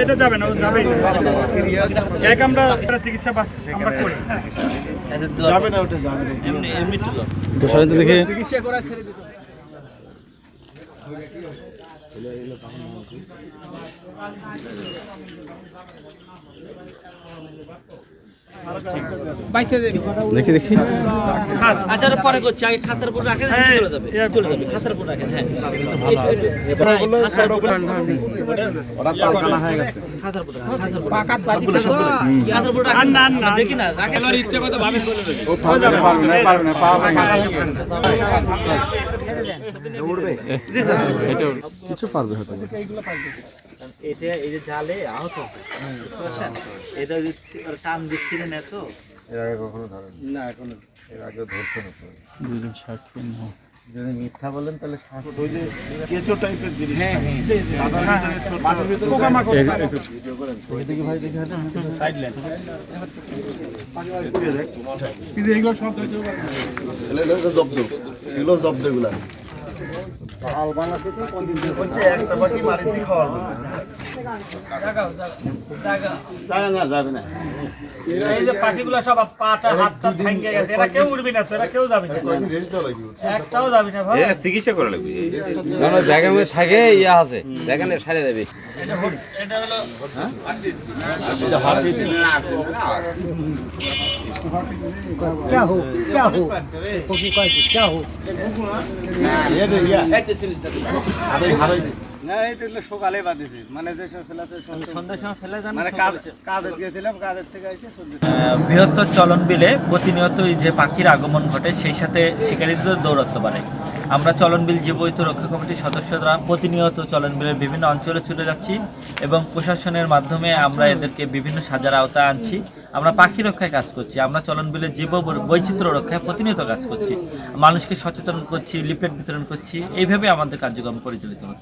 এটা যাবে না, যাবে এক আমরা চিকিৎসা আমরা করি যাবে না, ওটা যাবে না, এমনি এমনি তো সাধারণত দেখে চিকিৎসা করা ছেড়ে দিতে দেখি দেখি আচ্ছা পরে করছি, আগে খাঁচার উপর রাখেন, চলে যাবে খাঁচার উপর রাখেন। হ্যাঁ দেখি না রাখেন কিছু পারবে হয়তো। এটা এই যে জালে আহত, এটা টান দিচ্ছিলেন এত এর আগে কখনো ধরেন না, এখনো এর আগে ধরছেন দুজন সাক্ষী না, যদি মিথ্যা বলেন তাহলে ওই যে কেঁচো টাইপের জিনিস। হ্যাঁ ভিডিও করেন দেখি ভাই, দেখি সাইড লাইন কিন্তু এগুলো সব জব্দ, এগুলো জব্দ, এগুলা হাল বাংলাতে তো হচ্ছে একটা বাকি মারিছি খাওয়ার জন্য। জায়গা না, যাবে না। এই যে পাখিগুলো সব পাটা হাতটা ভেঙে গেছে, এরা কেউ উড়বি না, এরা কেউ যাবে না, একটাও যাবে না ভাই। চিকিৎসা করা লাগবে, জায়গার মধ্যে থাকে ইয়া আছে, দেখেন সারে দেবে। এটা হলো क्या हो क्या हो ये देखिए না, এই তো এগুলো সকালে বাঁধেছে, মানে যে সব ফেলাতে সন্ধ্যার সময় ফেলে যান, মানে কাজে গিয়েছিলাম, কাজের থেকে এসে বৃহত্তর চলন বিলে প্রতিনিয়তই যে পাখির আগমন ঘটে, সেই সাথে শিকারীদের দৌরত্ব বাড়ে। আমরা চলন বিল জীববৈচিত্র্য রক্ষা কমিটির সদস্যরা প্রতিনিয়ত চলন বিলের বিভিন্ন অঞ্চলে ছুটে যাচ্ছি এবং প্রশাসনের মাধ্যমে আমরা এদেরকে বিভিন্ন সাজার আওতায় আনছি। আমরা পাখি রক্ষায় কাজ করছি, আমরা চলন বিলের জীব বৈচিত্র্য রক্ষায় প্রতিনিয়ত কাজ করছি, মানুষকে সচেতন করছি, লিফলেট বিতরণ করছি, এইভাবে আমাদের কার্যক্রম পরিচালিত হচ্ছে।